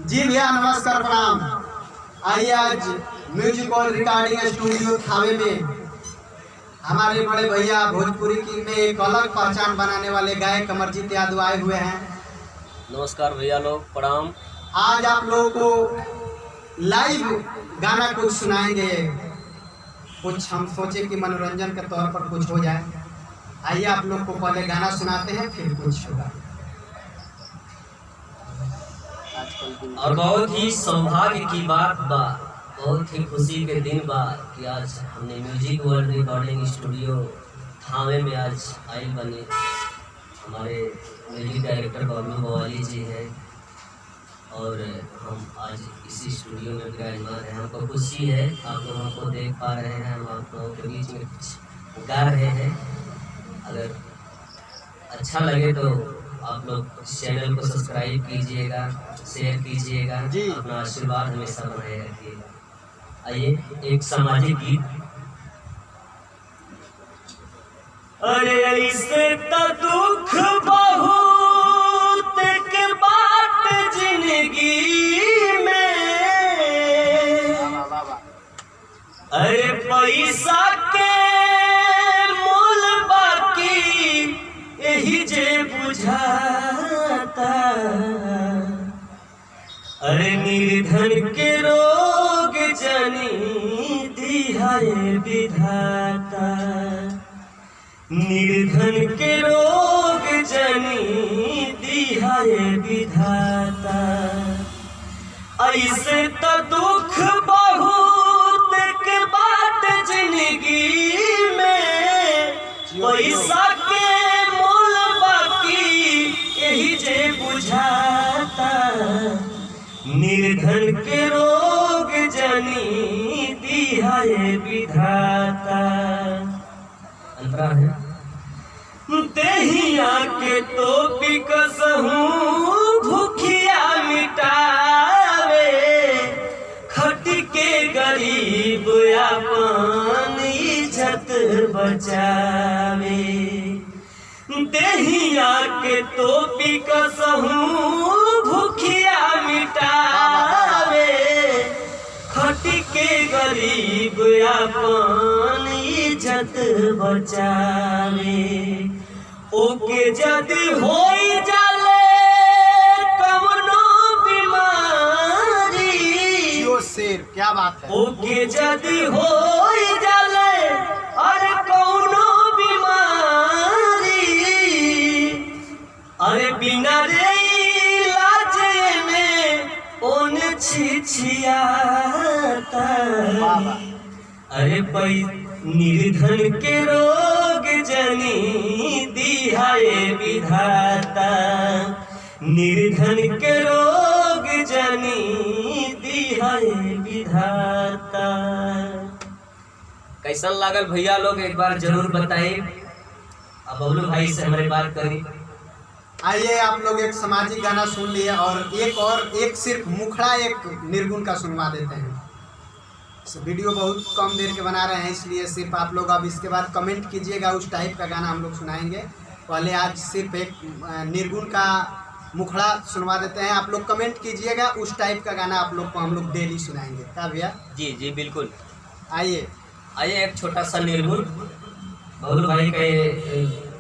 जी भैया नमस्कार प्रणाम। आइए आज म्यूजिक और रिकॉर्डिंग स्टूडियो थावे में हमारे बड़े भैया भोजपुरी की में एक अलग पहचान बनाने वाले गायक अमरजीत यादव आए हुए हैं। नमस्कार भैया लोग, प्रणाम। आज आप लोगों को लाइव गाना कुछ सुनाएंगे। कुछ हम सोचे कि मनोरंजन के तौर पर कुछ हो जाए। आइए आप लोग को पहले गाना सुनाते हैं, फिर कुछ होगा। और बहुत ही सौभाग्य की बात बा, बहुत ही खुशी के दिन बा कि आज हमने music world recording studio Thawe में आज आए बने। हमारे म्यूजिक डायरेक्टर बबलू बवाली जी हैं और हम आज इसी स्टूडियो में विराजमान हैं। हमको खुशी है, आप लोग हमको देख पा रहे हैं, हम आप लोगों के बीच में कुछ गा रहे हैं। अगर अच्छा लगे तो आप लोग चैनल को सब्सक्राइब कीजिएगा, शेयर कीजिएगा, अपना आशीर्वाद हमेशा बनाए रखिएगा। आइए एक सामाजिक गीत। अरे ऐसे तो दुख बहुत के बात जिंदगी में, अरे पैसा के मोल बाकी यही जे बुझाता, अरे निर्धन के रोग जनी दिहाए विधाता, निर्धन के रोग जनी दिहाए विधाता। ऐसे तो दुख बहुत के बात जिंदगी में, पैसा के मोल बाकी यही जे बुझाता, निर्धन के रोग जनी दिहाए विधाता। अंतरा है देहिया के तो बिकसहूं भूखिया मिटावे, खट के गरीब अपन इज्जत बचावे। देहिया के तो बिकसहूं भूखिया मिटावे, खट के गरीब अपन इज्जत बचावे। ओके जदि होई जाले कवनो बीमारी, शेर क्या बात है। ओके जदि होई जाले अरे कवनो बीमारी, अरे बिना रे इलाज में ओन छिछियाता, अरे निर्धन के रोग जनी दिहाए विधाता, निर्धन के रोग जनी दिहाए विधाता। कैसन लागल भैया लोग एक बार जरूर बताइए। अब बबलू भाई से हमारी बात करी। आइए आप लोग एक सामाजिक गाना सुन लिए और एक सिर्फ मुखड़ा एक निर्गुण का सुनवा देते हैं। वीडियो बहुत कम देर के बना रहे हैं, इसलिए सिर्फ आप लोग अब इसके बाद कमेंट कीजिएगा। उस टाइप का गाना हम लोग सुनाएंगे। पहले आज सिर्फ एक निर्गुण का मुखड़ा सुनवा देते हैं, आप लोग कमेंट कीजिएगा। उस टाइप का गाना आप लोग को हम लोग डेली सुनाएंगे। क्या भैया? जी जी बिल्कुल। आइए एक छोटा सा निर्गुण, बबलू भाई का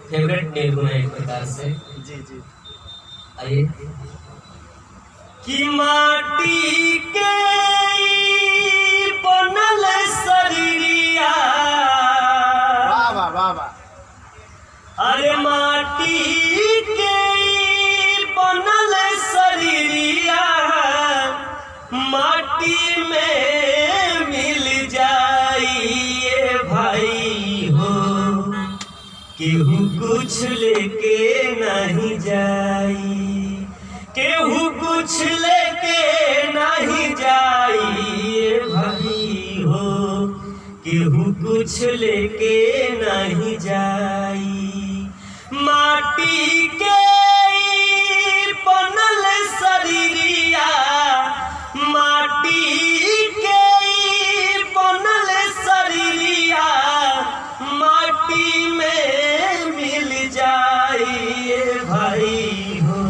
फेवरेट निर्गुण है एक प्रकार से। जी जी आइए। कि माटी के बनल शरीरिया, वाह वाह वाह वाह, अरे माटी के बनल शरीरिया, माटी में मिल जाइए भाई हो, केहू कुछ लेके नहीं जाई, केहू कुछ लेके नहीं जाइए भाई हो, केहू कुछ लेके नहीं जाई। माटी के बनल शरीरिया, माटी के बनल शरीरिया, माटी में मिल जाइए भाई हो,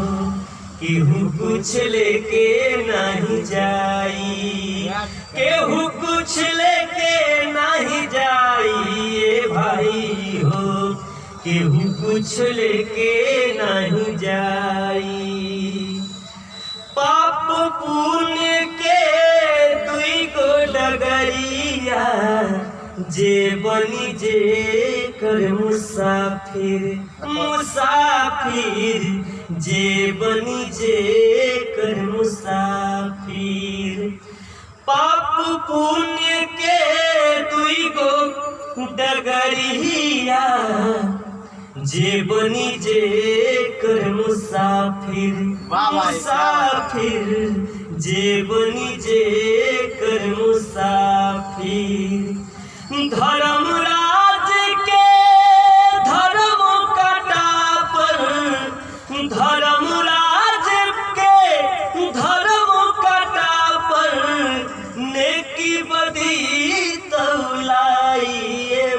केहू कुछ लेके नहीं जाई, केहू कुछ लेके नहीं जाई ए भाई हो, केहू कुछ लेके नहीं जाई। पाप पुण्य के दुई गो डगरिया, जे बनी जे कर मुसाफिर, मुसाफिर जे बनी जे कर मुसाफिर। पाप पुण्य के दुई गो डगरिया, जे बनी जे कर मुसाफिर, मुसाफिर जे बनी जे कर मुसाफिर। धर्मराज के धर्म कटा पर, धर्मराज के धर्म कटा पर, नेकी बदी तौलाई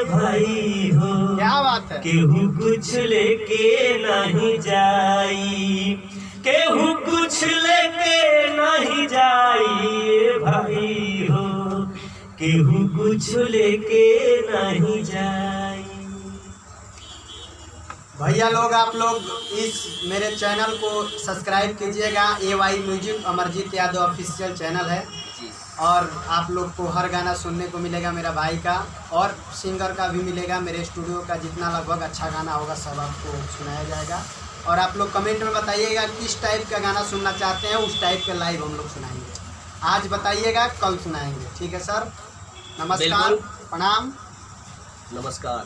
भाई हो, क्या बात है। केहू कुछ लेके नहीं जाई, केहू कुछ लेके नहीं जाई भाई हो, केहू कुछ लेके नहीं जाई। भैया लोग आप लोग इस मेरे चैनल को सब्सक्राइब कीजिएगा। AY music Amarjeet Yadav official channel है, और आप लोग को हर गाना सुनने को मिलेगा मेरा भाई का, और सिंगर का भी मिलेगा। मेरे स्टूडियो का जितना लगभग अच्छा गाना होगा सब आपको सुनाया जाएगा। और आप लोग कमेंट में बताइएगा किस टाइप का गाना सुनना चाहते हैं, उस टाइप के लाइव हम लोग सुनाएंगे। आज बताइएगा, कल सुनाएंगे। ठीक है सर, नमस्कार, प्रणाम, नमस्कार।